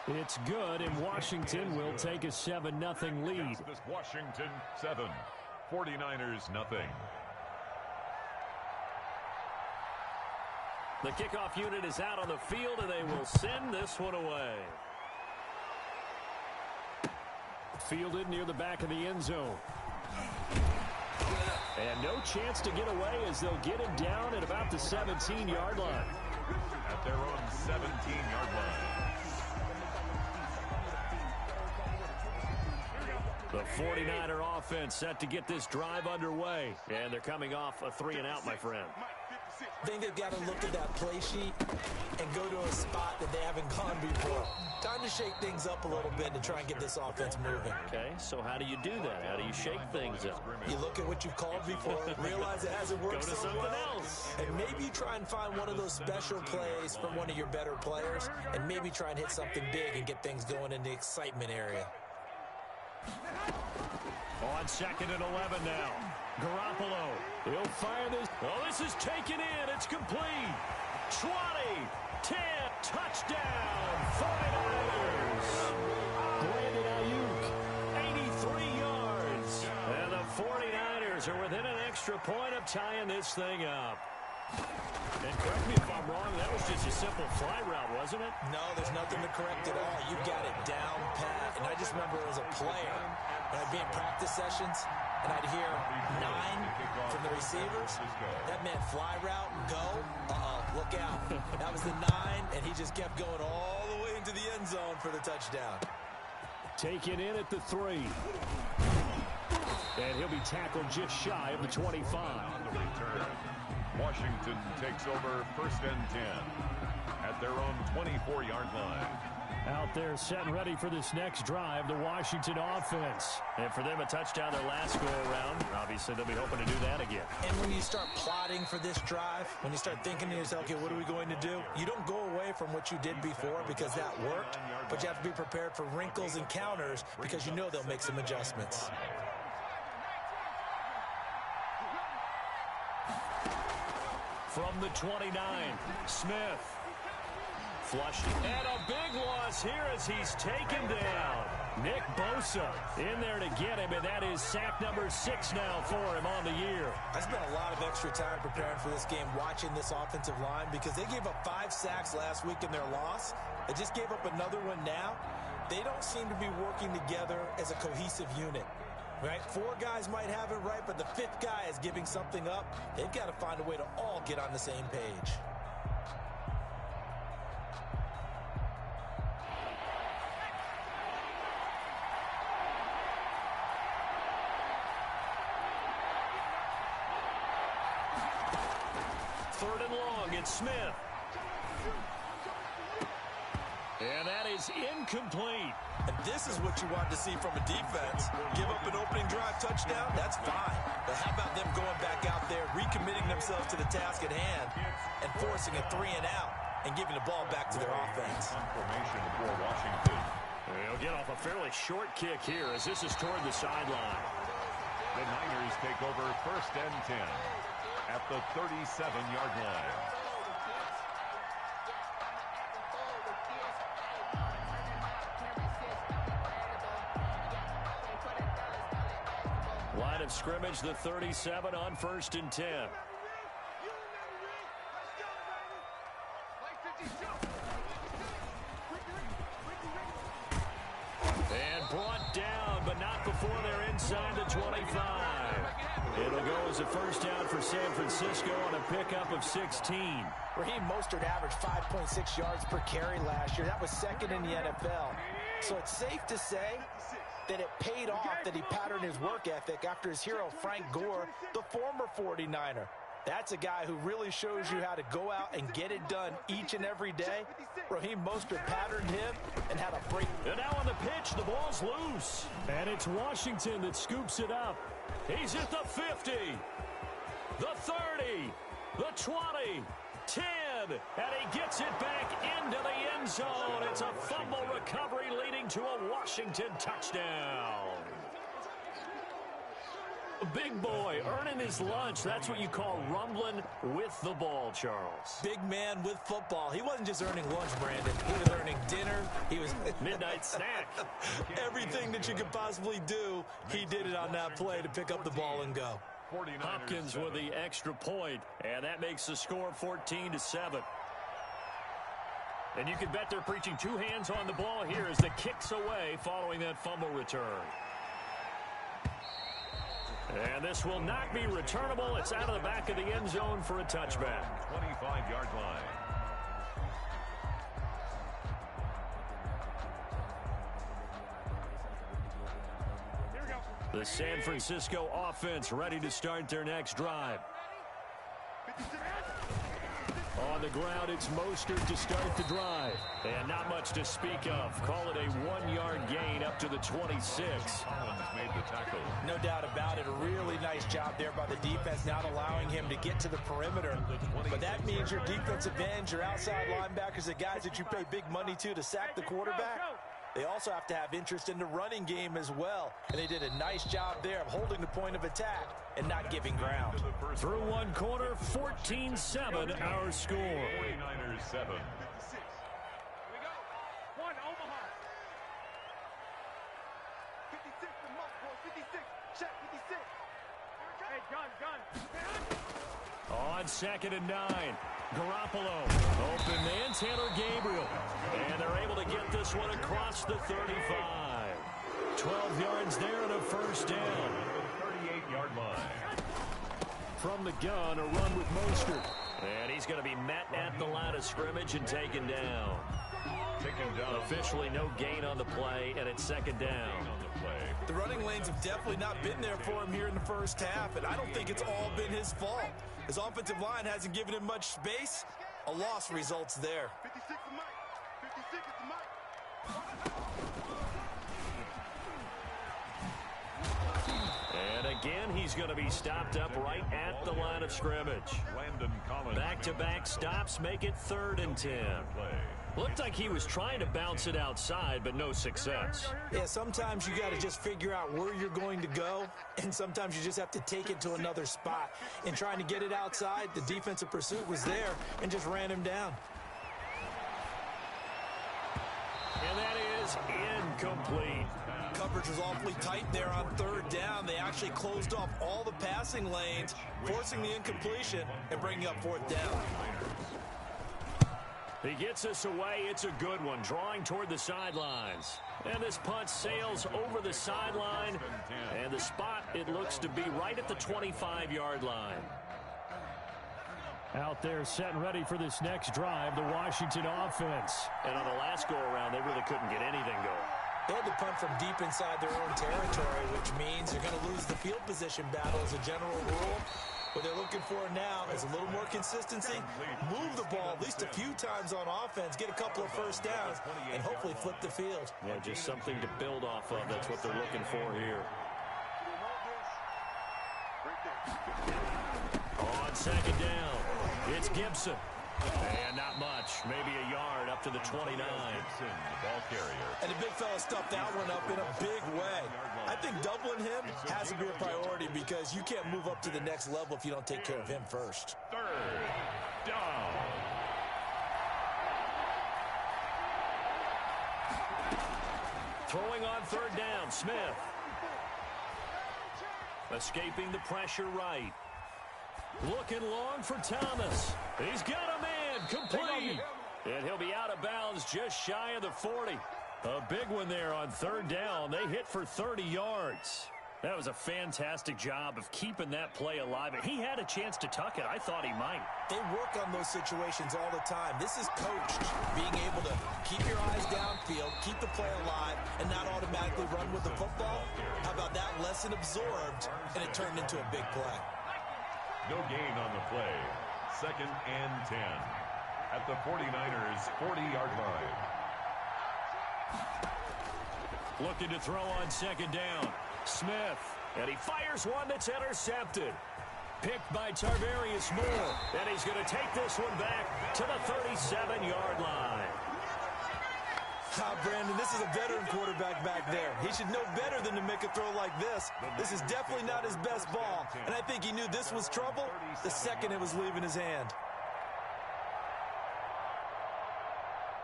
It's good, and Washington will take a 7-0 lead. This Washington 7, 49ers nothing. The kickoff unit is out on the field, and they will send this one away. Fielded near the back of the end zone. And no chance to get away as they'll get him down at about the 17-yard line. At their own 17-yard line. The 49er offense set to get this drive underway. And they're coming off a 3-and-out, my friend. I think they've got to look at that play sheet and go to a spot that they haven't gone before. Time to shake things up a little bit to try and get this offense moving. Okay, so how do you do that? How do you shake things up? You look at what you've called before, realize it hasn't worked Go to so something well, else. and maybe try and find one of those special plays from one of your better players, and maybe try and hit something big and get things going in the excitement area. On 2nd and 11 now. Garoppolo. He'll fire this. Oh, this is taken in. It's complete. 20, 10, touchdown, 49ers. Brandon Ayuk, 83 yards. And the 49ers are within an extra point of tying this thing up. And correct me if I'm wrong, that was just a simple fly route, wasn't it? No, there's nothing to correct at all. You've got it down pat. And I just remember as a player, when I'd be in practice sessions, and I'd hear 9 from the receivers. That meant fly route, go. Look out. That was the 9, and he just kept going all the way into the end zone for the touchdown. Taken in at the 3. And he'll be tackled just shy of the 25. On the return, Washington takes over 1st and 10 at their own 24-yard line. Out there set and ready for this next drive, the Washington offense. And for them, a touchdown their last go-around. Obviously, they'll be hoping to do that again. And when you start plotting for this drive, when you start thinking to yourself, okay, what are we going to do? You don't go away from what you did before because that worked, but you have to be prepared for wrinkles and counters because you know they'll make some adjustments. From the 29, Smith. Flushed. And a big loss here as he's taken down. Nick Bosa in there to get him, and that is sack number 6 now for him on the year. I spent a lot of extra time preparing for this game watching this offensive line because they gave up 5 sacks last week in their loss. They just gave up another one now. They don't seem to be working together as a cohesive unit. Right? 4 guys might have it right, but the 5th guy is giving something up. They've got to find a way to all get on the same page. Third and long, it's Smith. And that is incomplete. And this is what you want to see from a defense. Give up an opening drive touchdown, that's fine. But how about them going back out there, recommitting themselves to the task at hand, and forcing a 3-and-out and giving the ball back to their offense. Formation for Washington. He'll get off a fairly short kick here as this is toward the sideline. The Niners take over 1st and 10 at the 37-yard line. Line of scrimmage, the 37 on 1st and 10. And brought down, but not before they're inside the 25. It'll go as a first down for San Francisco on a pickup of 16. Raheem Mostert averaged 5.6 yards per carry last year. That was 2nd in the NFL. So it's safe to say that it paid off that he patterned his work ethic after his hero Frank Gore, the former 49er. That's a guy who really shows you how to go out and get it done each and every day. Raheem Mostert patterned him and had a break. And now on the pitch, the ball's loose. And it's Washington that scoops it up. He's at the 50, the 30, the 20, 10, and he gets it back into the end zone. It's a fumble recovery leading to a Washington touchdown. Big boy earning his lunch. That's what you call rumbling with the ball, Charles. Big man with football. He wasn't just earning lunch, Brandon. He was earning dinner, He was midnight snack. Everything that you could possibly do, he did it on that play to pick up the ball and go. Hopkins with the extra point, and that makes the score 14-7. And you can bet they're preaching two hands on the ball here as the kick's away following that fumble return. And this will not be returnable. It's out of the back of the end zone for a touchback. 25-yard line. The San Francisco offense ready to start their next drive. On the ground, it's Mostert to start the drive. And not much to speak of. Call it a 1-yard gain up to the 26. Collins made the tackle. No doubt about it. A really nice job there by the defense, not allowing him to get to the perimeter. But that means your defensive ends, your outside linebackers, the guys that you pay big money to sack the quarterback, they also have to have interest in the running game as well. And they did a nice job there of holding the point of attack and not giving ground. Through one quarter, 14-7 our score. 49ers 7. We go. One, Omaha. 56, the must, boy. 56. Check, 56. Hey, gun. On 2nd and 9. Garoppolo. Open man, Taylor Gabriel. And they're able to get this one across the 35. 12 yards there and a first down. 38-yard line. From the gun, a run with Mostert. And he's going to be met at the line of scrimmage and taken down. Officially no gain on the play, and it's 2nd down. The running lanes have definitely not been there for him here in the first half, and I don't think it's all been his fault. His offensive line hasn't given him much space. A loss results there. 56 is Mike. 56 is Mike. And again, he's going to be stopped up right at the line of scrimmage. Back-to-back stops make it 3rd and 10. Looked like he was trying to bounce it outside, but no success. Yeah, sometimes you got to just figure out where you're going to go, and sometimes you just have to take it to another spot. In trying to get it outside, the defensive pursuit was there and just ran him down. And that is incomplete. Coverage was awfully tight there on 3rd down. They actually closed off all the passing lanes, forcing the incompletion and bringing up 4th down. He gets us away. It's a good one, drawing toward the sidelines. And this punt sails over the sideline. And the spot, it looks to be right at the 25-yard line. Out there set and ready for this next drive, the Washington offense. And on the last go-around, they really couldn't get anything going. They had to punt from deep inside their own territory, which means they're going to lose the field position battle as a general rule. What they're looking for now is a little more consistency, move the ball at least a few times on offense, get a couple of first downs, and hopefully flip the field. Yeah, just something to build off of. That's what they're looking for here. On 2nd down, it's Gibson. And not much, maybe a yard up to the 29. Gibson, the ball carrier. And the big fella stuffed that one up in a big way. I think doubling him has to be a priority because you can't move up to the next level if you don't take care of him first. 3rd down. Throwing on 3rd down, Smith. Escaping the pressure right. Looking long for Thomas. He's got a man, complete. And he'll be out of bounds just shy of the 40. A big one there on 3rd down. They hit for 30 yards. That was a fantastic job of keeping that play alive. He had a chance to tuck it. I thought he might. They work on those situations all the time. This is coached, being able to keep your eyes downfield, keep the play alive, and not automatically run with the football. How about that lesson absorbed, and it turned into a big play. No gain on the play. 2nd and 10. At the 49ers' 40-yard line. Looking to throw on 2nd down. Smith. And he fires one that's intercepted. Picked by Tarvarius Moore. And he's going to take this one back to the 37-yard line. Brandon, this is a veteran quarterback back there. He should know better than to make a throw like this. This is definitely not his best ball, and I think he knew this was trouble the second it was leaving his hand.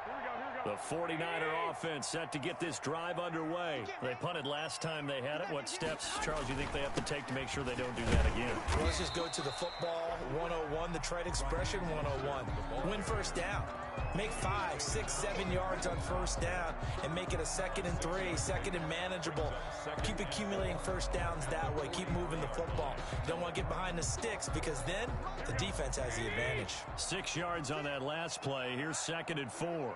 Here we go. The 49er offense set to get this drive underway. They punted last time they had it. What steps, Charles, do you think they have to take to make sure they don't do that again? Well, let's just go to the football 101, the trade expression 101. Win first down. Make 5, 6, 7 yards on first down and make it a 2nd and 3, 2nd and manageable. Keep accumulating first downs that way. Keep moving the football. You don't want to get behind the sticks because then the defense has the advantage. 6 yards on that last play. Here's 2nd and 4.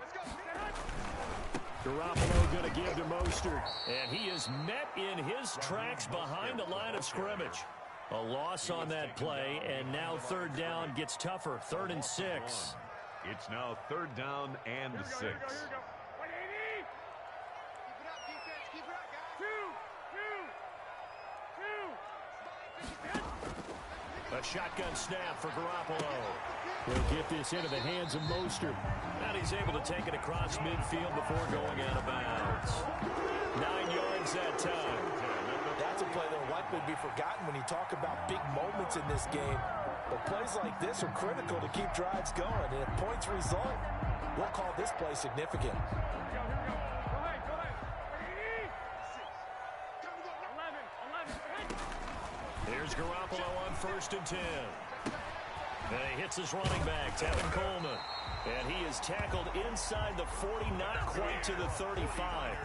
Garoppolo going to give to Mostert. And he is met in his tracks behind the line of scrimmage. A loss on that play, and now 3rd down gets tougher. 3rd and 6. It's now 3rd down and 6. Keep it up, defense. Keep it up, guys. 2. A shotgun snap for Garoppolo. He'll get this into the hands of Mostert. And he's able to take it across midfield before going out of bounds. 9 yards that time. That's a play that will likely be forgotten when you talk about big moments in this game. But plays like this are critical to keep drives going. And if points result, we'll call this play significant. Here we go. Go ahead. 11. Here's Garoppolo on 1st and 10. And he hits his running back, Tevin Coleman. And he is tackled inside the 40, not quite to the 35.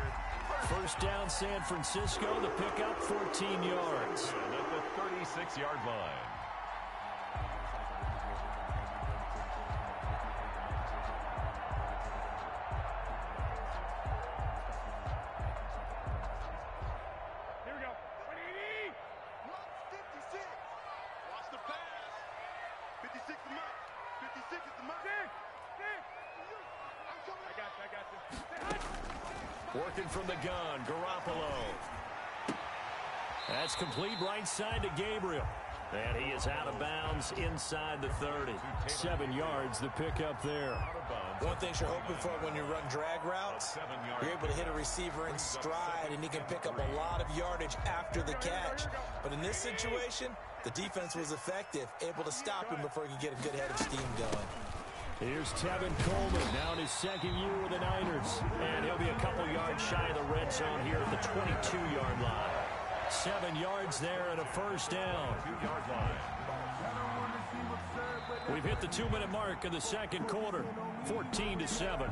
First down, San Francisco. The pickup, 14 yards. And at the 36-yard line. Here we go. 56. Watch the pass. 56 the mark. 56 is the mark. I got you. Working from the gun, Garoppolo. That's complete right side to Gabriel. And he is out of bounds inside the 30. 7 yards, the pickup there. One thing you're hoping for when you run drag routes, you're able to hit a receiver in stride, and he can pick up a lot of yardage after the catch. But in this situation, the defense was effective, able to stop him before he could get a good head of steam going. Here's Tevin Coleman, now in his 2nd year with the Niners. And he'll be a couple yards shy of the red zone here at the 22-yard line. 7 yards there and a first down. 2-yard line. We've hit the 2-minute mark of the 2nd quarter. 14-7.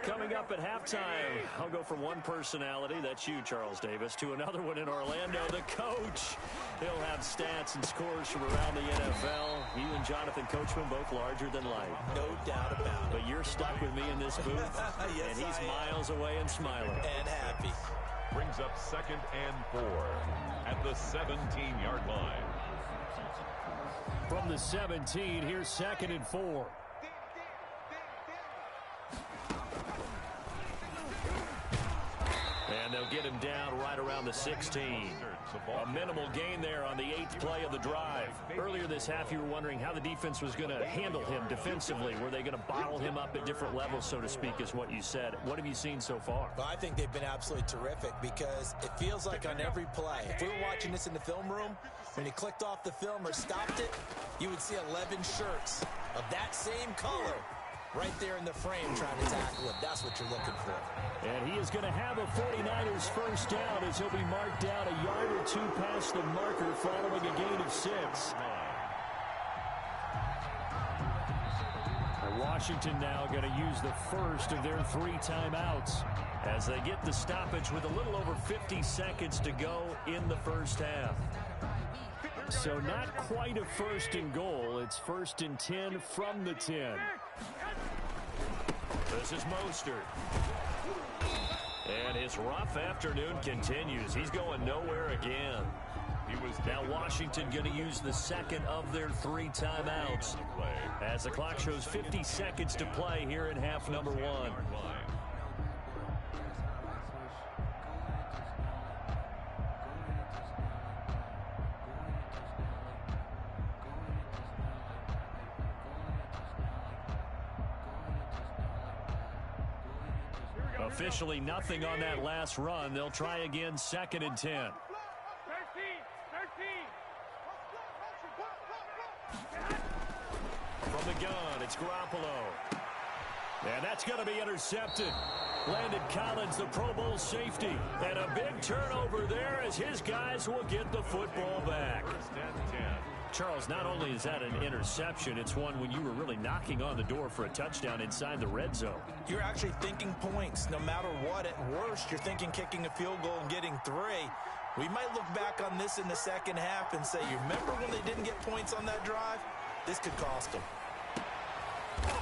Coming up at halftime, I'll go from one personality, that's you, Charles Davis, to another one in Orlando, the coach. He'll have stats and scores from around the NFL. You and Jonathan Coachman both larger than life. No doubt about it. But you're stuck with me in this booth, yes, and he's miles away and smiling. And happy. Brings up 2nd and 4 at the 17-yard line. From the 17, here's 2nd and 4. And they'll get him down right around the 16. A minimal gain there on the 8th play of the drive. Earlier this half, you were wondering how the defense was going to handle him defensively. Were they going to bottle him up at different levels, so to speak, is what you said. What have you seen so far? Well, I think they've been absolutely terrific because it feels like on every play, if we were watching this in the film room, when you clicked off the film or stopped it, you would see 11 shirts of that same color right there in the frame trying to tackle him. That's what you're looking for. And he is going to have a 49ers first down as he'll be marked down a yard or two past the marker following a gain of 6. And Washington now going to use the first of their 3 timeouts as they get the stoppage with a little over 50 seconds to go in the first half. So not quite a 1st and goal. It's 1st and 10 from the 10. This is Mostert. And his rough afternoon continues. He's going nowhere again. Now Washington going to use the 2nd of their 3 timeouts as the clock shows 50 seconds to play here in half number 1. Officially nothing on that last run. They'll try again 2nd and 10. From the gun, it's Garoppolo. And that's going to be intercepted. Landon Collins, the Pro Bowl safety. And a big turnover there as his guys will get the football back. First and 10. Charles, not only is that an interception, it's one when you were really knocking on the door for a touchdown inside the red zone. You're actually thinking points. No matter what, at worst, you're thinking kicking a field goal and getting 3. We might look back on this in the second half and say, you remember when they didn't get points on that drive? This could cost them.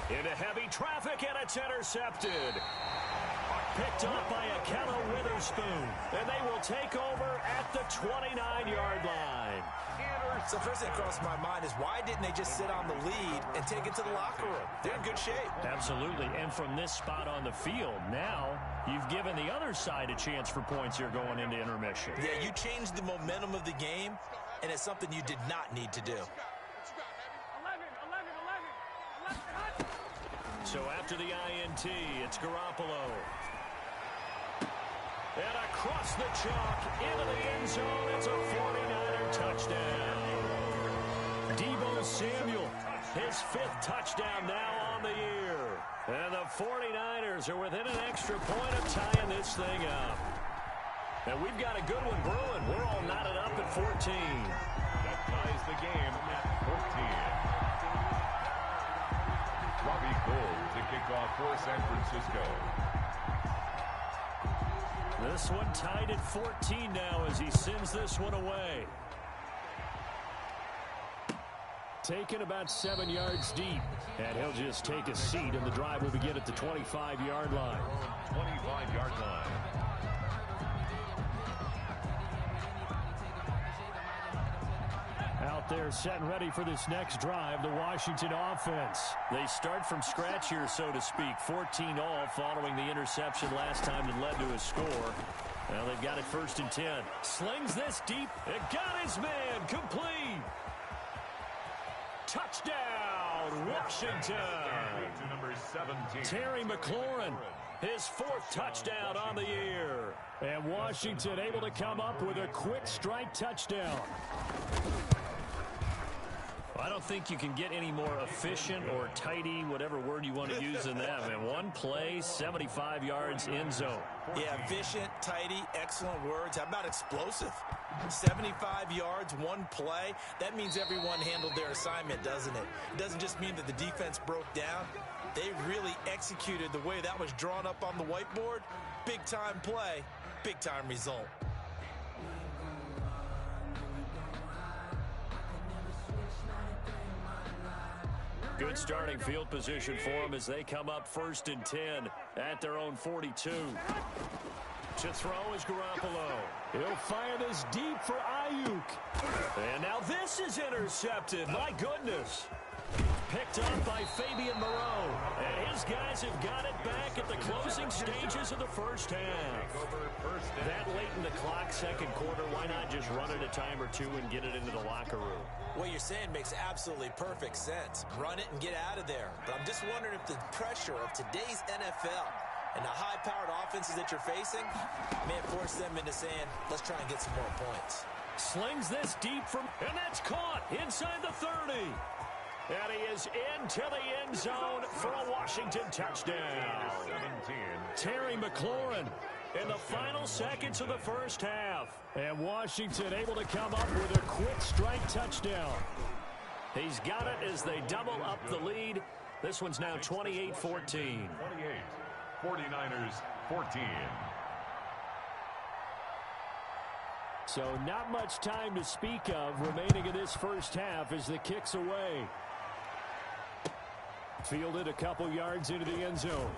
Into heavy traffic, and it's intercepted. Picked up by Akello Witherspoon. And they will take over at the 29-yard line. So first thing that crossed my mind is why didn't they just sit on the lead and take it to the locker room? They're in good shape. Absolutely. And from this spot on the field, now you've given the other side a chance for points here going into intermission. Yeah, you changed the momentum of the game, and it's something you did not need to do. So after the INT, it's Garoppolo. And across the chalk, into the end zone, it's a 49er touchdown. Deebo Samuel, his 5th touchdown now on the year. And the 49ers are within an extra point of tying this thing up. And we've got a good one brewing. We're all knotted up at 14. That ties the game at 14. Robbie Gould to kick off for San Francisco. This one tied at 14 now as he sends this one away. Taken about 7 yards deep. And he'll just take a seat, and the drive will begin at the 25-yard line. 25-yard line. Out there set and ready for this next drive, the Washington offense. They start from scratch here, so to speak. 14-all following the interception last time that led to a score. Well, they've got it 1st and 10. Slings this deep. It got his man complete. Touchdown, Washington. To number 17. Terry McLaurin, his 4th touchdown on the year. And Washington able to come up with a quick strike touchdown. I don't think you can get any more efficient or tidy, whatever word you want to use in that. Man, one play, 75 yards, end zone. Yeah, efficient, tidy, excellent words. How about explosive? 75 yards, one play. That means everyone handled their assignment, doesn't it? It doesn't just mean that the defense broke down. They really executed the way that was drawn up on the whiteboard. Big-time play, big-time result. Good starting field position for them as they come up 1st and 10 at their own 42. To throw is Garoppolo. He'll fire this deep for Ayuk. And now this is intercepted. My goodness. Picked up by Fabian Moreau. And his guys have got it back at the closing stages of the first half. That late in the clock, second quarter, why not just run it a time or two and get it into the locker room? What you're saying makes absolutely perfect sense. Run it and get out of there. But I'm just wondering if the pressure of today's NFL and the high-powered offenses that you're facing may have forced them into saying, let's try and get some more points. Slings this deep from, and that's caught inside the 30. And he is into the end zone for a Washington touchdown. 17. Terry McLaurin in the final seconds of the first half. And Washington able to come up with a quick strike touchdown. He's got it as they double up the lead. This one's now 28-14. 28. 49ers 14. So not much time to speak of remaining in this first half as the kick's away. Fielded a couple yards into the end zone.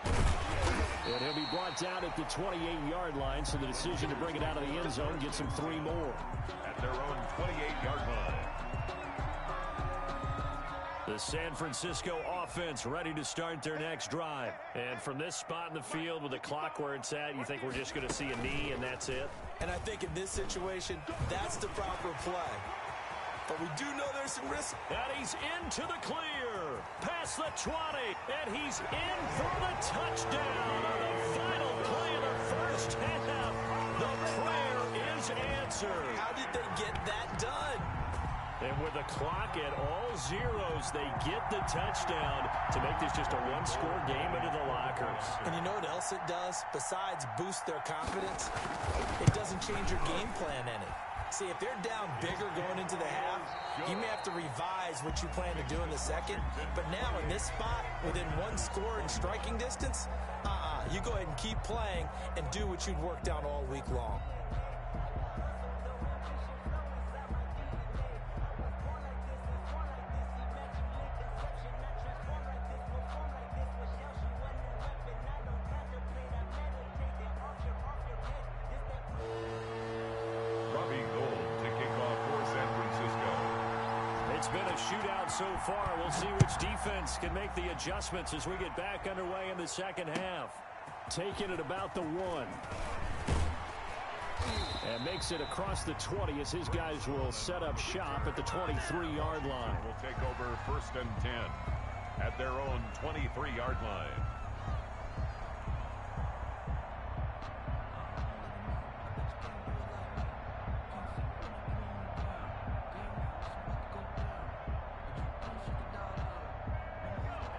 And he'll be brought down at the 28-yard line, so the decision to bring it out of the end zone gets him 3 more. At their own 28-yard line. The San Francisco offense ready to start their next drive. And from this spot in the field with the clock where it's at, you think we're just going to see a knee and that's it? And I think in this situation, that's the proper play. But we do know there's some risk. And he's into the clear. Past the 20. And he's in for the touchdown on the final play of the first half. The prayer is Jones answers. How did they get that done? And with the clock at all zeros, they get the touchdown to make this just a one-score game into the lockers. And you know what else it does? Besides boost their confidence, it doesn't change your game plan any. See, if they're down bigger going into the half, you may have to revise what you plan to do in the second. But now in this spot, within one score and striking distance, you go ahead and keep playing and do what you'd worked out all week long. It's been a shootout so far. We'll see which defense can make the adjustments as we get back underway in the second half. Taking it about the 1. And makes it across the 20 as his guys will set up shop at the 23-yard line. Will take over 1st and 10 at their own 23-yard line.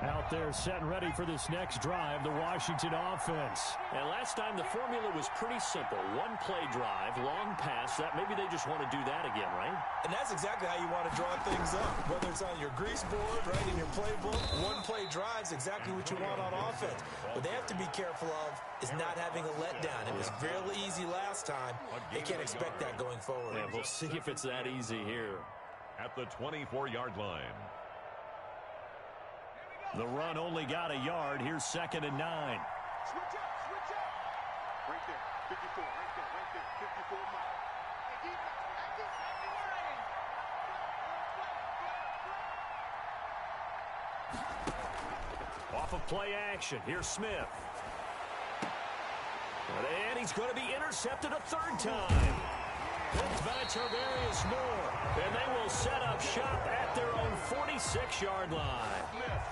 Out there set and ready for this next drive, the Washington offense. And last time the formula was pretty simple. One play drive, long pass. That maybe they just want to do that again, right? And that's exactly how you want to draw things up. Whether it's on your grease board, right, in your playbook, one play drive is exactly what you want on offense. What they have to be careful of is not having a letdown. It was really easy last time. They can't expect that going forward. Yeah, we'll see if it's that easy here. At the 24-yard line. The run only got a yard. Here's 2nd and 9. Switch up, switch up. Right there, 54, right there, 54 miles. Hey, defense, Off of play action. Here's Smith. And he's going to be intercepted a 3rd time. Picked by Tarvarius Moore. And they will set up shop at their own 46-yard line.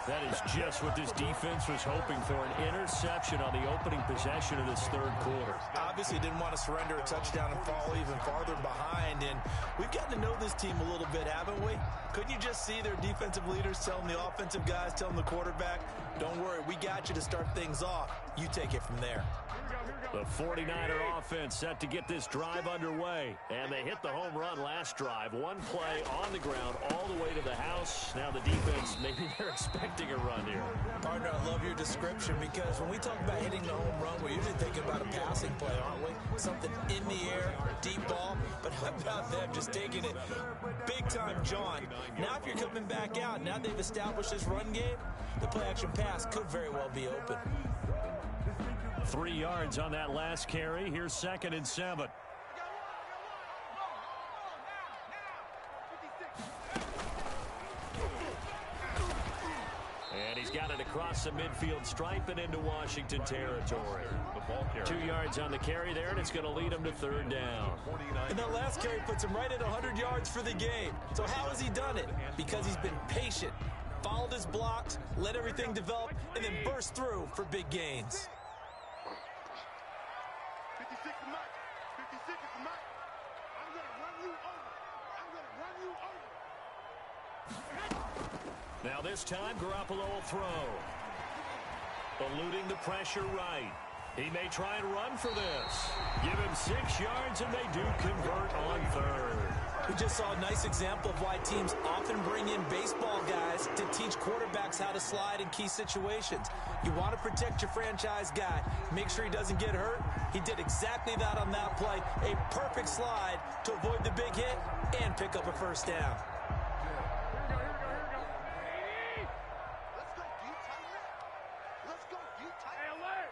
That is just what this defense was hoping for, an interception on the opening possession of this 3rd quarter. Obviously didn't want to surrender a touchdown and fall even farther behind. And we've gotten to know this team a little bit, haven't we? Couldn't you just see their defensive leaders telling the offensive guys, telling the quarterback, don't worry, we got you to start things off. You take it from there. The 49er offense set to get this drive underway. And they hit the home run last drive. One play on the ground all the way to the house. Now the defense, maybe they're expecting a run here. Partner, I love your description because when we talk about hitting the home run, we're usually thinking about a passing play, aren't we? Something in the air, deep ball. But how about them just taking it big time, John? Now if you're coming back out, now they've established this run game, the play-action pass could very well be open. 3 yards on that last carry. Here's 2nd and 7. And he's got it across the midfield stripe and into Washington territory. 2 yards on the carry there, and it's going to lead him to 3rd down. And that last carry puts him right at 100 yards for the game. So how has he done it? Because he's been patient, followed his blocks, let everything develop, and then burst through for big gains. 56 is mine. 56 is mine. I'm going to run you over. I'm going to run you over. Now this time, Garoppolo will throw. Eluding the pressure right. He may try and run for this. Give him 6 yards, and they do convert on 3rd. We just saw a nice example of why teams often bring in baseball guys to teach quarterbacks how to slide in key situations. You want to protect your franchise guy. Make sure he doesn't get hurt. He did exactly that on that play. A perfect slide to avoid the big hit and pick up a 1st down. Let's go, you tight. Hey, alert!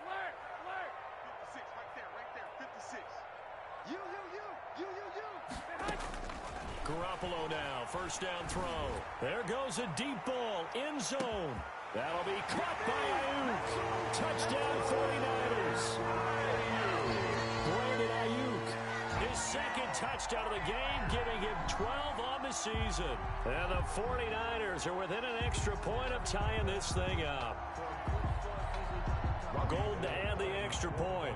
Alert! Alert! 56, right there, 56. You. Garoppolo now, 1st down throw. There goes a deep ball, end zone. That'll be caught by Ayuk. Touchdown 49ers. Brandon Ayuk, his 2nd touchdown of the game, giving him 12 on the season. And the 49ers are within an extra point of tying this thing up. Gold to add the extra point.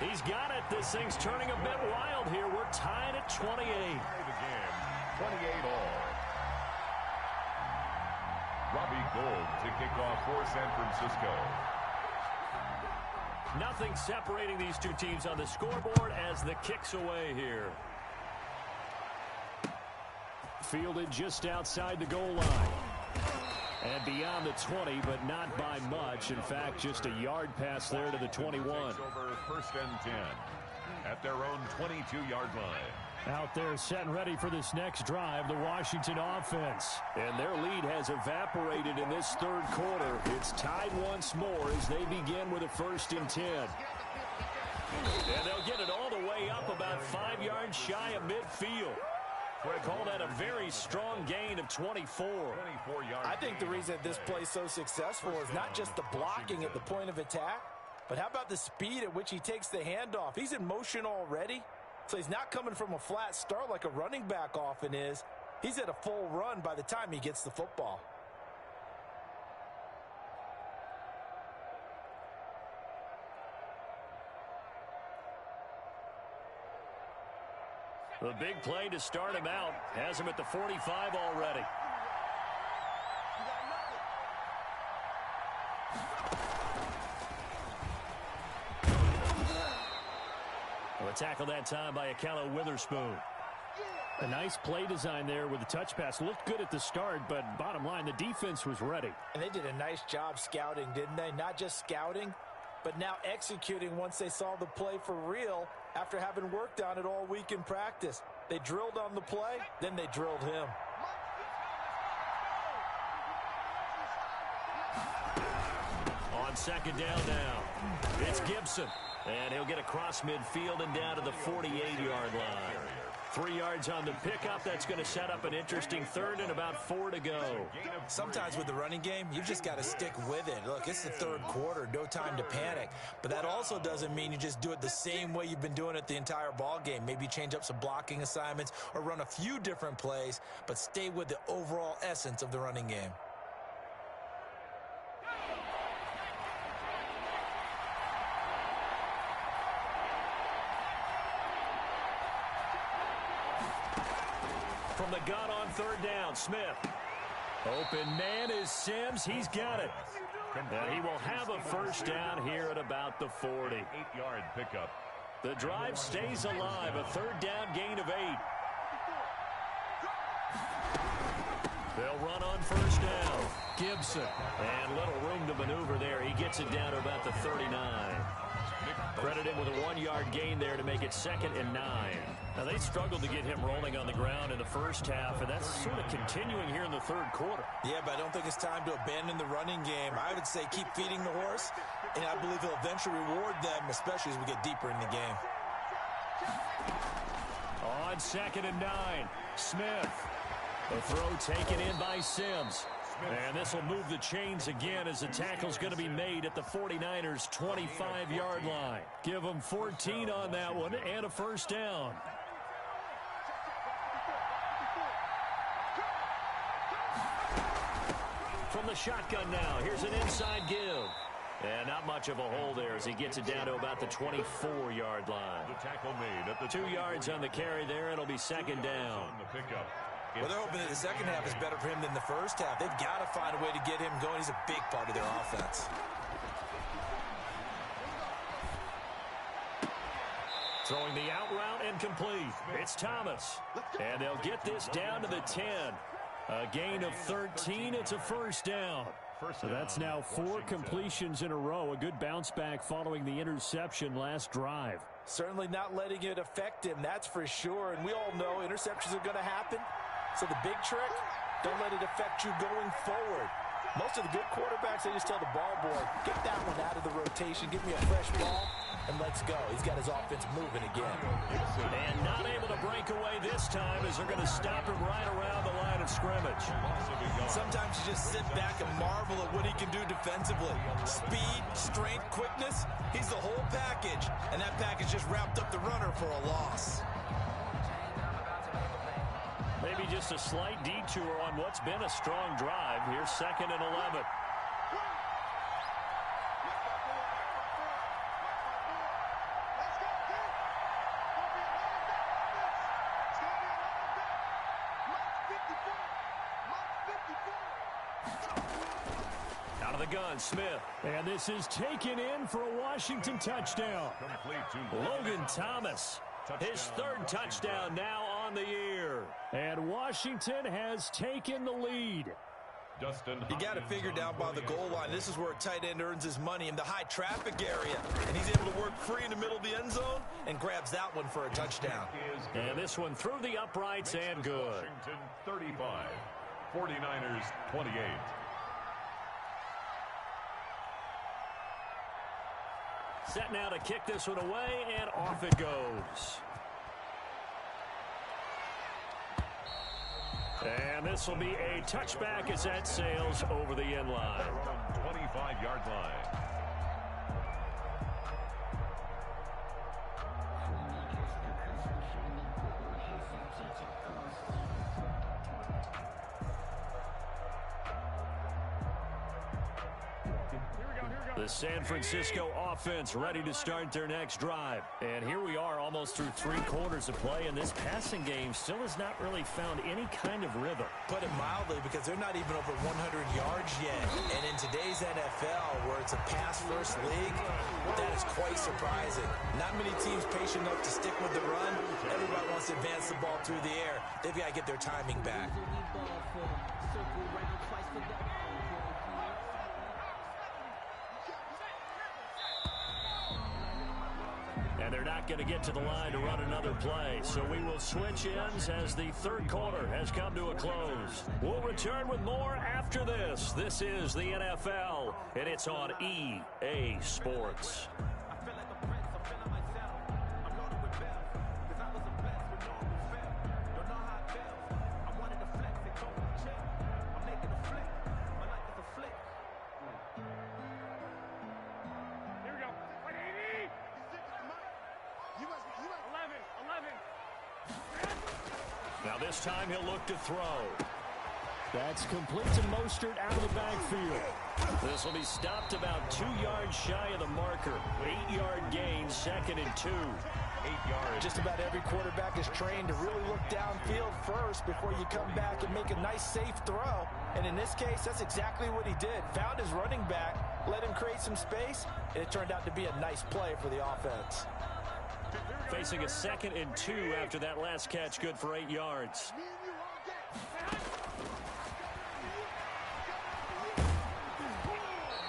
He's got it. This thing's turning a bit wild here. We're tied at 28. Tie the game, 28 all. Robbie Gould to kick off for San Francisco. Nothing separating these two teams on the scoreboard as the kick's away here. Fielded just outside the goal line. And beyond the 20, but not by much. In fact, just a yard pass there to the 21. Over first and 10 at their own 22-yard line. Out there set and ready for this next drive, the Washington offense. And their lead has evaporated in this third quarter. It's tied once more as they begin with a 1st and 10. And they'll get it all the way up about 5 yards shy of midfield. Call that a very strong gain of 24. I think the reason this play is so successful is not just the blocking at the point of attack, but how about the speed at which he takes the handoff? He's in motion already, so he's not coming from a flat start like a running back often is. He's at a full run by the time he gets the football. The big play to start him out has him at the 45 already. Well, a tackle that time by Akello Witherspoon. A nice play design there with the touch pass. Looked good at the start, but bottom line, the defense was ready. And they did a nice job scouting, didn't they? Not just scouting, but now executing once they saw the play for real after having worked on it all week in practice. They drilled on the play, then they drilled him. On second down now, it's Gibson. And he'll get across midfield and down to the 48-yard line. 3 yards on the pickup. That's going to set up an interesting third and about 4 to go. Sometimes with the running game, you've just got to stick with it. Look, it's the third quarter, no time to panic. But that also doesn't mean you just do it the same way you've been doing it the entire ball game. Maybe change up some blocking assignments or run a few different plays, but stay with the overall essence of the running game. From the gun on third down, Smith. Open man is Sims. He's got it. And he will have a first down here at about the 40. 8-yard pickup. The drive stays alive. A third down gain of 8. They'll run on first down. Gibson. And little room to maneuver there. He gets it down to about the 39. Credit him with a 1-yard gain there to make it 2nd and 9. Now, they struggled to get him rolling on the ground in the first half, and that's sort of continuing here in the third quarter. Yeah, but I don't think it's time to abandon the running game. I would say keep feeding the horse, and I believe he'll eventually reward them, especially as we get deeper in the game. On 2nd and 9, Smith. The throw taken in by Sims. And this will move the chains again as the tackle's going to be made at the 49ers' 25-yard line. Give them 14 on that one and a first down. From the shotgun now, here's an inside give. And not much of a hole there as he gets it down to about the 24-yard line. The tackle made at the 2 yards on the carry there. It'll be 2nd down. On the pickup. Well, they're hoping that the second half is better for him than the first half. They've got to find a way to get him going. He's a big part of their offense. Throwing the out route and complete. It's Thomas. And they'll get this down to the 10. A gain of 13. It's a first down. So that's now 4 completions in a row. A good bounce back following the interception last drive. Certainly not letting it affect him, that's for sure. And we all know interceptions are going to happen. So the big trick, don't let it affect you going forward. Most of the good quarterbacks, they just tell the ball boy, get that one out of the rotation, give me a fresh ball, and let's go. He's got his offense moving again. And not able to break away this time as they're going to stop him right around the line of scrimmage. Sometimes you just sit back and marvel at what he can do defensively. Speed, strength, quickness, he's the whole package. And that package just wrapped up the runner for a loss. Maybe just a slight detour on what's been a strong drive. Here's 2nd and 11. Out of the gun, Smith. And this is taken in for a Washington touchdown. Logan Thomas. His third touchdown now on the year. And Washington has taken the lead. You got to figure down by the goal line. This is where a tight end earns his money in the high traffic area. And he's able to work free in the middle of the end zone and grabs that one for a touchdown. And this one through the uprights and good. Washington 35, 49ers 28. Set now to kick this one away, and off it goes. And this will be a touchback as that sails over the end line. 25-yard line. The San Francisco offense ready to start their next drive. And here we are almost through 3 quarters of play, and this passing game still has not really found any kind of rhythm. Put it mildly, because they're not even over 100 yards yet. And in today's NFL, where it's a pass-first league, that is quite surprising. Not many teams patient enough to stick with the run. Everybody wants to advance the ball through the air. They've got to get their timing back. And they're not going to get to the line to run another play. So we will switch ends as the third quarter has come to a close. We'll return with more after this. This is the NFL, and it's on EA Sports. Now this time he'll look to throw. That's complete to Mostert out of the backfield. This will be stopped about 2 yards shy of the marker. 8-yard gain, 2nd and 2. 8 yards. Just about every quarterback is trained to really look downfield first before you come back and make a nice, safe throw. And in this case, that's exactly what he did. Found his running back, let him create some space, and it turned out to be a nice play for the offense. Facing a 2nd and 2 after that last catch, good for 8 yards.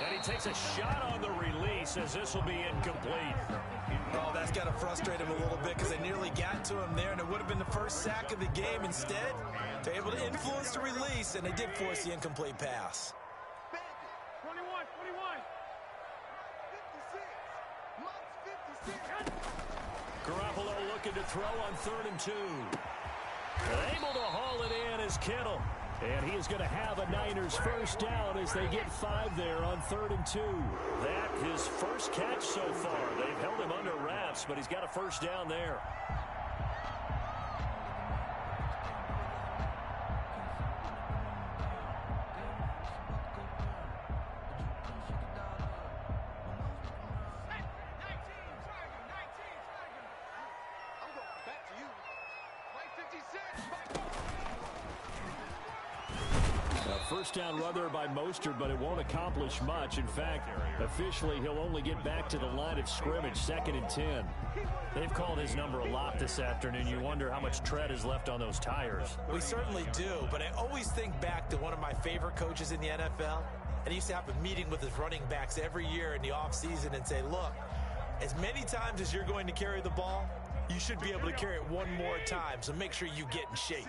And he takes a shot on the release as this will be incomplete. Oh, that's got to frustrate him a little bit because they nearly got to him there, and it would have been the first sack of the game. Instead, they're able to influence the release, and they did force the incomplete pass. 21. 56. Garoppolo looking to throw on 3rd and 2. Able to haul it in is Kittle. And he is going to have a Niners first down as they get 5 there on 3rd and 2. That his first catch so far. They've held him under wraps, but he's got a first down there. First down run there by Mostert, but it won't accomplish much. In fact, officially, he'll only get back to the line of scrimmage, 2nd and 10. They've called his number a lot this afternoon. You wonder how much tread is left on those tires. We certainly do, but I always think back to one of my favorite coaches in the NFL, and he used to have a meeting with his running backs every year in the offseason and say, look, as many times as you're going to carry the ball, you should be able to carry it one more time, so make sure you get in shape.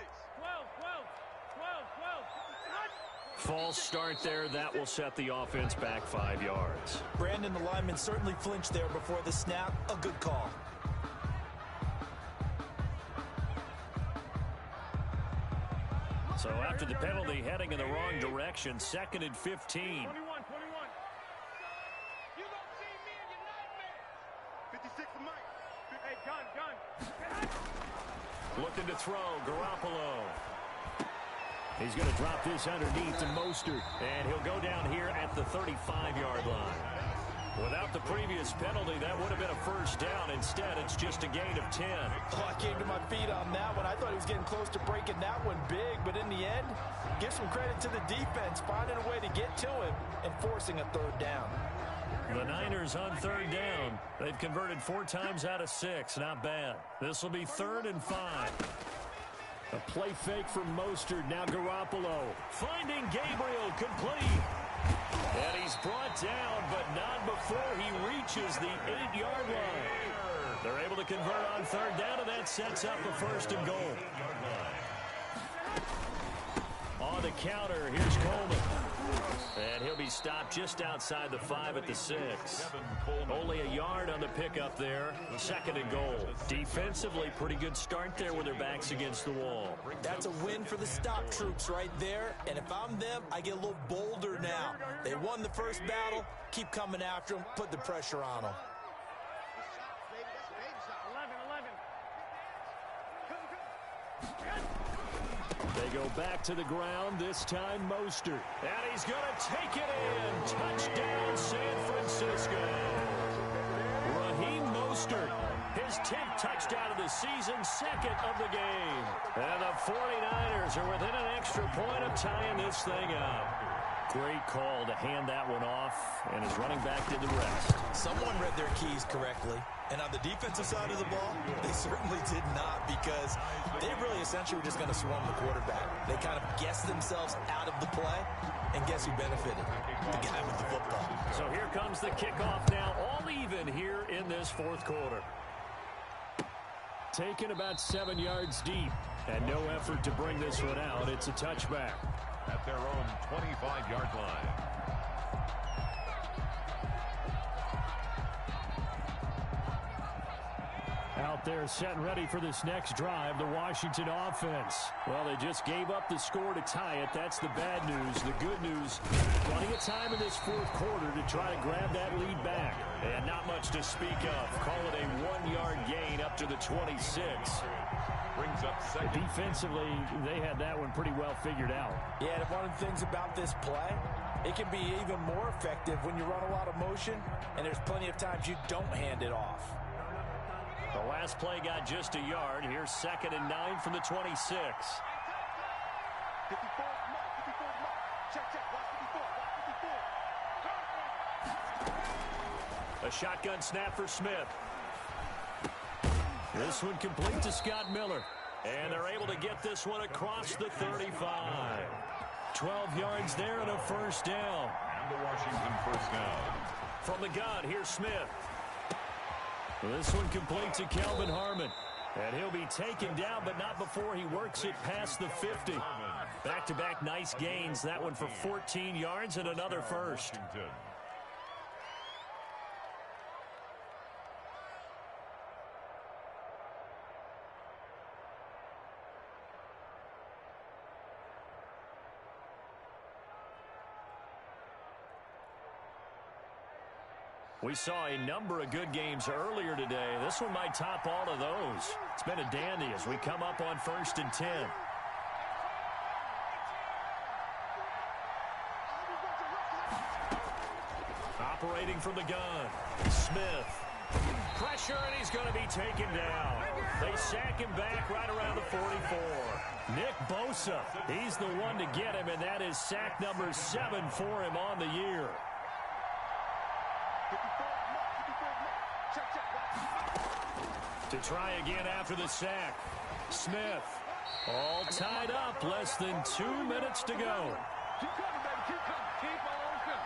False start there. That will set the offense back 5 yards. Brandon, the lineman, certainly flinched there before the snap. A good call. So after the penalty, heading in the wrong direction, 2nd and 15. 21. You don't see me in your nightmare. 56 to Mike. Hey, gun. Looking to throw, Garoppolo. He's going to drop this underneath to Mostert, and he'll go down here at the 35-yard line. Without the previous penalty, that would have been a first down. Instead, it's just a gain of 10. Oh, I came to my feet on that one. I thought he was getting close to breaking that one big, but in the end, give some credit to the defense, finding a way to get to him and forcing a third down. The Niners on third down. They've converted 4 times out of 6. Not bad. This will be 3rd and 5. A play fake from Mostert. Now Garoppolo finding Gabriel, complete. And he's brought down, but not before he reaches the 8-yard line. They're able to convert on third down, and that sets up a 1st and goal. On the counter, here's Coleman. And he'll be stopped just outside the 5 at the 6. Only a yard on the pickup there. 2nd and goal. Defensively, pretty good start there with their backs against the wall. That's a win for the stop troops right there. And if I'm them, I get a little bolder now. They won the first battle. Keep coming after them. Put the pressure on them. They go back to the ground, this time Mostert. And he's going to take it in. Touchdown, San Francisco. Raheem Mostert, his 10th touchdown of the season, 2nd of the game. And the 49ers are within an extra point of tying this thing up. Great call to hand that one off, and his running back did the rest. Someone read their keys correctly. And on the defensive side of the ball, they certainly did not, because they really essentially were just going to swarm the quarterback. They kind of guessed themselves out of the play, and guess who benefited? The guy with the football. So here comes the kickoff now, all even here in this 4th quarter. Taken about 7 yards deep, and no effort to bring this one out. It's a touchback. At their own 25-yard line. Out there set and ready for this next drive, the Washington offense. Well, they just gave up the score to tie it. That's the bad news. The good news, plenty of time in this 4th quarter to try to grab that lead back. And not much to speak of. Call it a 1-yard gain up to the 26. Brings up 2nd. Defensively, they had that one pretty well figured out. Yeah, and one of the things about this play, it can be even more effective when you run a lot of motion, and there's plenty of times you don't hand it off. The last play got just a yard. Here's 2nd and 9 from the 26. 54, check, watch 54, A shotgun snap for Smith. This one complete to Scott Miller. And they're able to get this one across the 35. 12 yards there and a 1st down. And the Washington 1st down. From the gun, here's Smith. This one complete to Kelvin Harmon. And he'll be taken down, but not before he works it past the 50. Back-to-back nice gains. That one for 14 yards and another 1st. We saw a number of good games earlier today. This one might top all of those. It's been a dandy as we come up on 1st and 10. Operating from the gun. Smith. Pressure, and he's going to be taken down. They sack him back right around the 44. Nick Bosa, he's the one to get him, and that is sack number 7 for him on the year. To try again after the sack. Smith all tied up. Less than 2 minutes to go. Keep coming, baby. Keep coming. Keep on coming.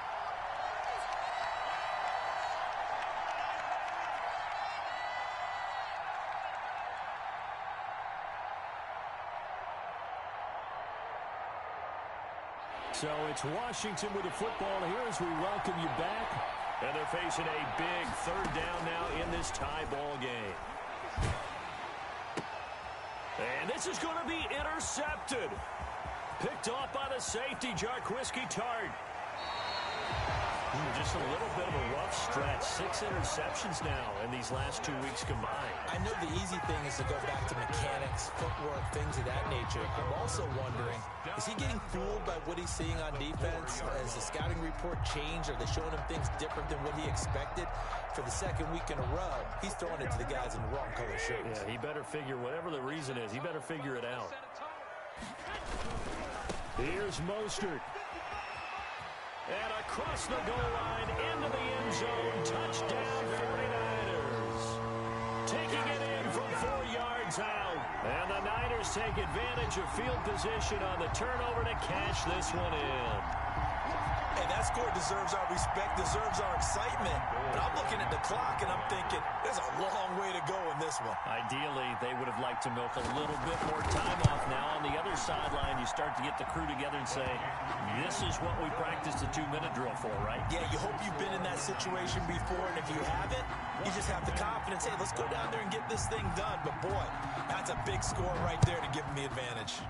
So it's Washington with the football here as we welcome you back. And they're facing a big 3rd down now in this tie ball game. And this is going to be intercepted. Picked off by the safety, Jarquiski Tart. Just a little bit of a rough stretch. 6 interceptions now in these last 2 weeks combined. I know the easy thing is to go back to mechanics, footwork, things of that nature. I'm also wondering, is he getting fooled by what he's seeing on defense? Has the scouting report changed? Are they showing him things different than what he expected? For the second week in a row, he's throwing it to the guys in the wrong color shirts. Yeah, he better figure, whatever the reason is, he better figure it out. Here's Mostert. And across the goal line, into the end zone, touchdown 49ers. Taking it in from 4 yards out. And the Niners take advantage of field position on the turnover to cash this one in. Hey, that score deserves our respect, deserves our excitement. But I'm looking at the clock, and I'm thinking, there's a long way to go in this one. Ideally, they would have liked to milk a little bit more time off now. On the other sideline, you start to get the crew together and say, this is what we practiced a 2-minute drill for, right? Yeah, you hope you've been in that situation before, and if you haven't, you just have the confidence, hey, let's go down there and get this thing done. But, boy, that's a big score right there to give them the advantage.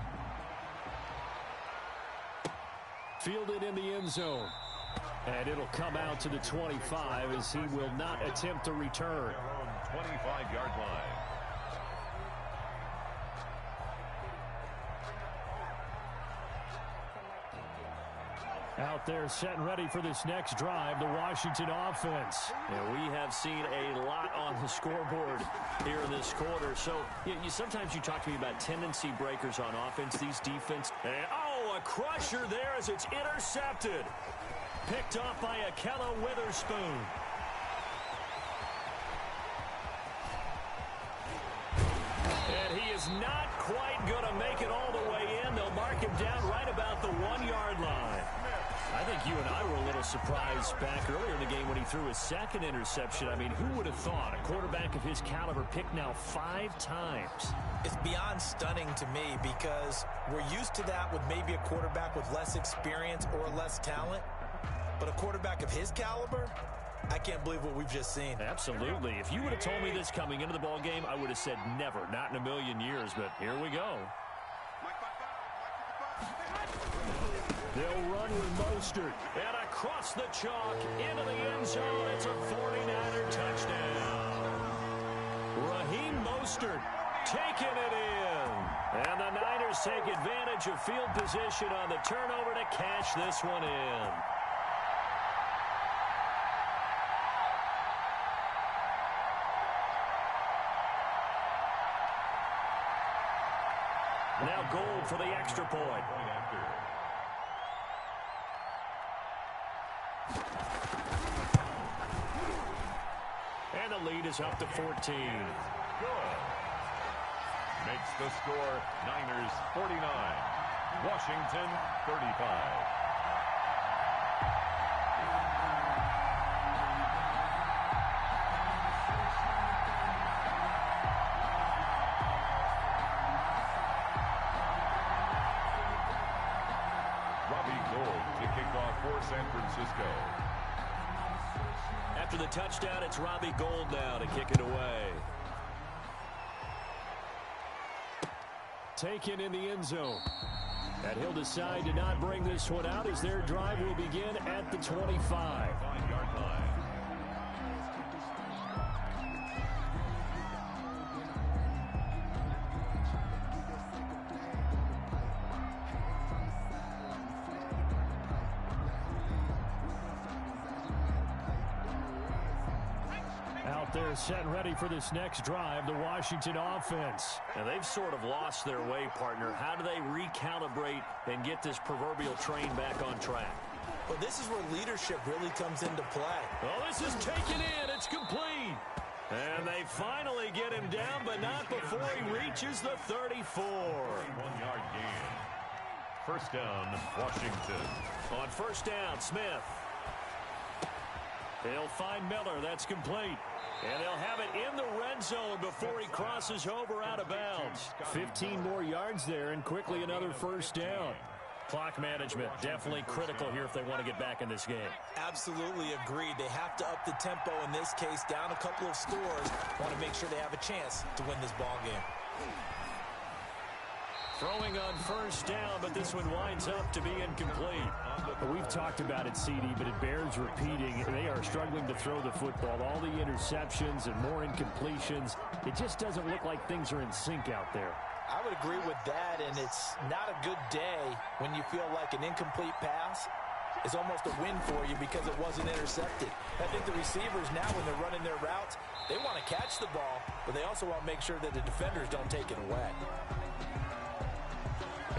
Fielded in the end zone. And it'll come out to the 25 as he will not attempt to return. 25-yard line. Out there set and ready for this next drive, the Washington offense. And we have seen a lot on the scoreboard here in this quarter. So sometimes you talk to me about tendency breakers on offense, these defense. And, a crusher there as it's intercepted. Picked off by Akella Witherspoon. And he is not quite going to make it all the way in. They'll mark him down right about the 1-yard line. I think you and I were a little surprised back earlier in the game when he threw his second interception. I mean, who would have thought a quarterback of his caliber picked now 5 times? It's beyond stunning to me because we're used to that with maybe a quarterback with less experience or less talent. But a quarterback of his caliber, I can't believe what we've just seen. Absolutely. If you would have told me this coming into the ball game, I would have said never, not in a million years. But here we go. They'll run with Mostert. And across the chalk, into the end zone. It's a 49er touchdown. Raheem Mostert taking it in. And the Niners take advantage of field position on the turnover to cash this one in. Now Gold for the extra point. And the lead is up to 14. Good. Makes the score Niners 49, Washington 35. For San Francisco. After the touchdown, it's Robbie Gould now to kick it away. Taken in the end zone. And he'll decide to not bring this one out as their drive will begin at the 25. 5-yard line. They're set and ready for this next drive, the Washington offense. And they've sort of lost their way, partner. How do they recalibrate and get this proverbial train back on track? Well, this is where leadership really comes into play. Oh, this is taken in. It's complete. And they finally get him down, but not before he reaches the 34. 1-yard gain. First down, Washington. On first down, Smith. They'll find Miller. That's complete. And they'll have it in the red zone before he crosses over out of bounds. 15 more yards there and quickly another first down. Clock management definitely critical here if they want to get back in this game. Absolutely agreed. They have to up the tempo in this case, down a couple of scores. Want to make sure they have a chance to win this ball game. Throwing on first down, but this one winds up to be incomplete. We've talked about it, CD, but it bears repeating. They are struggling to throw the football. All the interceptions and more incompletions. It just doesn't look like things are in sync out there. I would agree with that, and it's not a good day when you feel like an incomplete pass is almost a win for you because it wasn't intercepted. I think the receivers now, when they're running their routes, they want to catch the ball, but they also want to make sure that the defenders don't take it away.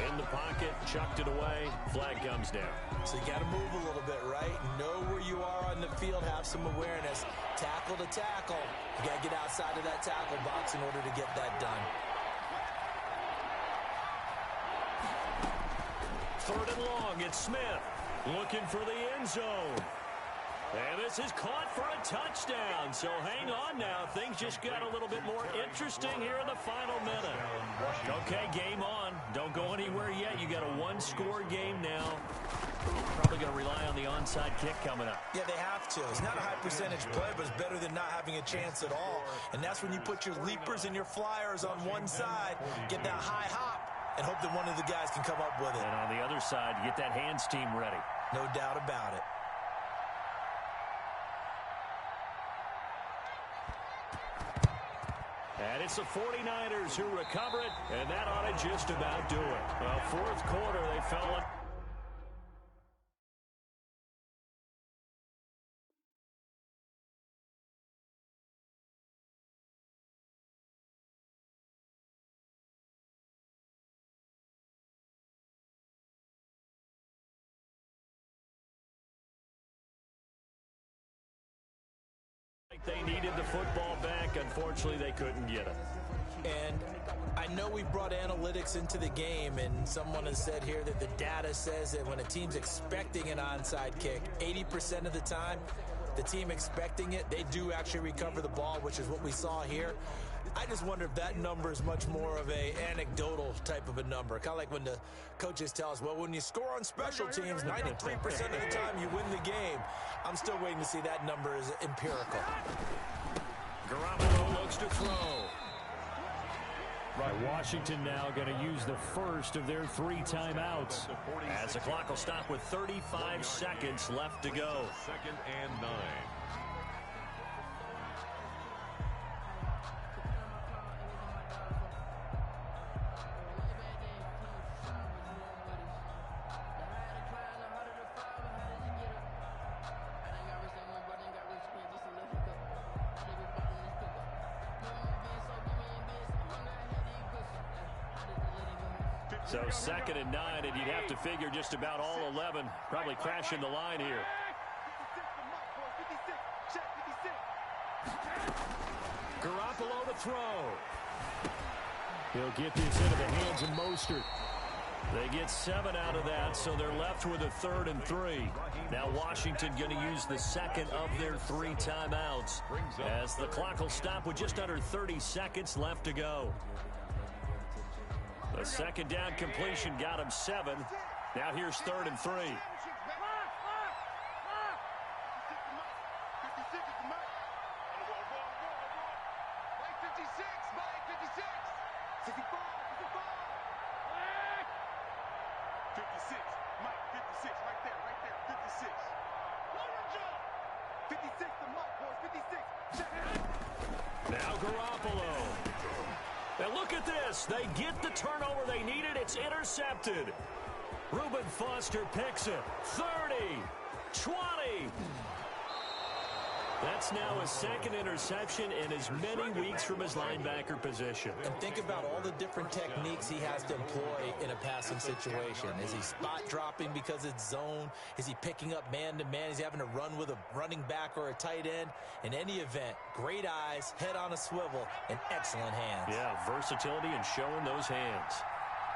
In the pocket, chucked it away, flag comes down. So you got to move a little bit, right? Know where you are on the field, have some awareness. Tackle to tackle. You got to get outside of that tackle box in order to get that done. Third and long, it's Smith looking for the end zone. And this is caught for a touchdown. So hang on now. Things just got a little bit more interesting here in the final minute. Okay, game on. Don't go anywhere yet. You got a one-score game now. Probably going to rely on the onside kick coming up. Yeah, they have to. It's not a high percentage play, but it's better than not having a chance at all. And that's when you put your leapers and your flyers on one side, get that high hop, and hope that one of the guys can come up with it. And on the other side, get that hands team ready. No doubt about it. And it's the 49ers who recover it, and that ought to just about do it. Well, fourth quarter, they fell in. They needed the football back. Unfortunately, they couldn't get it. And I know we brought analytics into the game, and someone has said here that the data says that when a team's expecting an onside kick, 80% of the time, the team expecting it, they do actually recover the ball, which is what we saw here. I just wonder if that number is much more of a anecdotal type of a number. Kind of like when the coaches tell us, well, when you score on special teams, 93% of the time you win the game. I'm still waiting to see that number is empirical. Garoppolo looks to throw. Right, Washington now going to use the first of their 3 timeouts, as the clock will stop with 35 seconds left to go. 2nd and 9. So 2nd and 9, and you'd have to figure just about all 11 probably crashing the line here. Garoppolo to throw. He'll get this into the hands of Mostert. They get 7 out of that, so they're left with a 3rd and 3. Now Washington going to use the second of their 3 timeouts, as the clock will stop with just under 30 seconds left to go. The 2nd down completion got him 7. Now here's 3rd and 3. Now Garoppolo. And look at this. They get the turnover they needed. It's intercepted. Reuben Foster picks it. 30, 20. That's now his 2nd interception in as many weeks from his linebacker position. And think about all the different techniques he has to employ in a passing situation. Is he spot dropping because it's zone? Is he picking up man-to-man? Is he having to run with a running back or a tight end? In any event, great eyes, head on a swivel, and excellent hands. Yeah, versatility and showing those hands.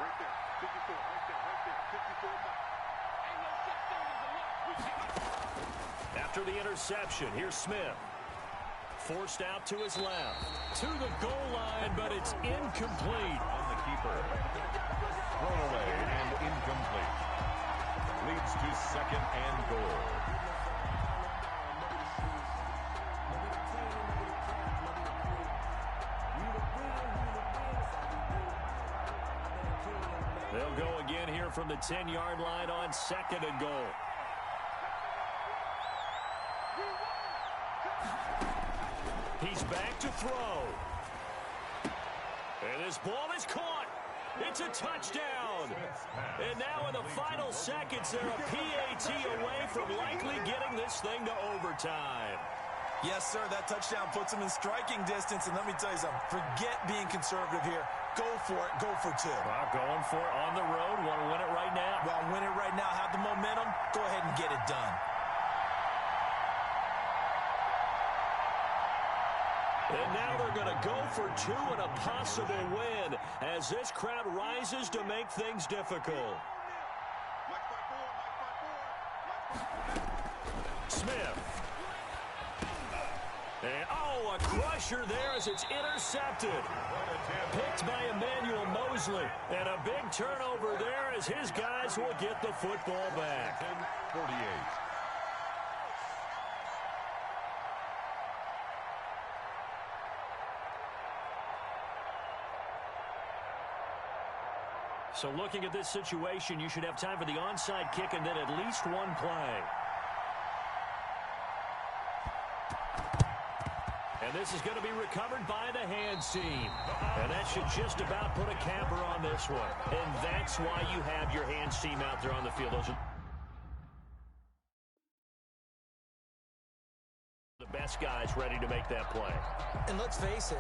Right there, 54, right there, 54 miles. After the interception, here's Smith. Forced out to his left. To the goal line, but it's incomplete. On the keeper. Thrown away and incomplete. Leads to 2nd and goal. They'll go again here from the 10-yard line on 2nd and goal. He's back to throw. And this ball is caught. It's a touchdown. And now in the final seconds, they're a PAT away from likely getting this thing to overtime. Yes, sir, that touchdown puts them in striking distance. And let me tell you something, forget being conservative here. Go for it, go for two. Well, going for it on the road. Want to win it right now? Well, win it right now, have the momentum. Go ahead and get it done. And now they're going to go for two and a possible win as this crowd rises to make things difficult. Smith. And, a crusher there as it's intercepted. Picked by Emmanuel Mosley. And a big turnover there as his guys will get the football back. 48. So looking at this situation, you should have time for the onside kick and then at least one play. And this is going to be recovered by the hands team. And that should just about put a capper on this one. And that's why you have your hands team out there on the field. Those are the best guys ready to make that play. And let's face it,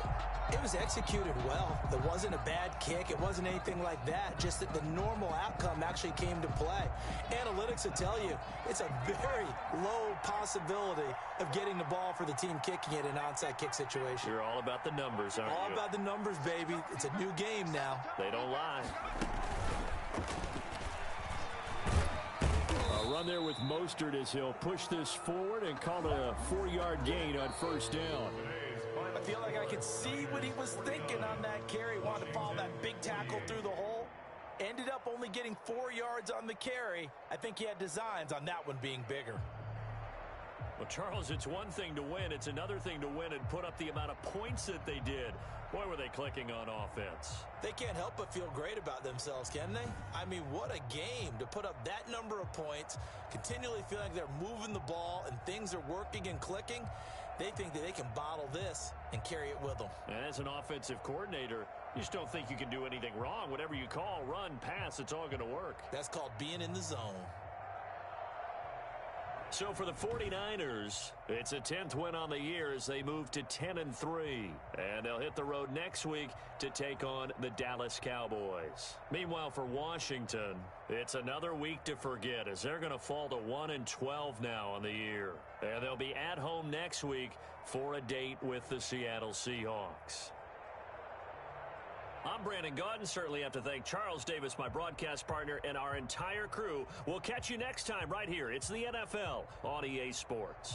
it was executed well. It wasn't a bad kick. It wasn't anything like that. Just that the normal outcome actually came to play. Analytics will tell you it's a very low possibility of getting the ball for the team kicking it in an onside kick situation. You're all about the numbers, aren't you? All about the numbers, baby. It's a new game now. They don't lie. A run there with Mostert as he'll push this forward and call it a 4-yard gain on first down. I feel like I could see what he was thinking on that carry. Wanted to follow that big tackle through the hole. Ended up only getting 4 yards on the carry. I think he had designs on that one being bigger. Well, Charles, it's one thing to win. It's another thing to win and put up the amount of points that they did. Boy, were they clicking on offense. They can't help but feel great about themselves, can they? I mean, what a game to put up that number of points, continually feeling like they're moving the ball and things are working and clicking. They think that they can bottle this and carry it with them. And as an offensive coordinator, you just don't think you can do anything wrong. Whatever you call, run, pass, it's all going to work. That's called being in the zone. So for the 49ers, it's a 10th win on the year as they move to 10-3. And they'll hit the road next week to take on the Dallas Cowboys. Meanwhile, for Washington, it's another week to forget as they're going to fall to 1-12 now on the year. And they'll be at home next week for a date with the Seattle Seahawks. I'm Brandon Gaudin. Certainly have to thank Charles Davis, my broadcast partner, and our entire crew. We'll catch you next time right here. It's the NFL on EA Sports.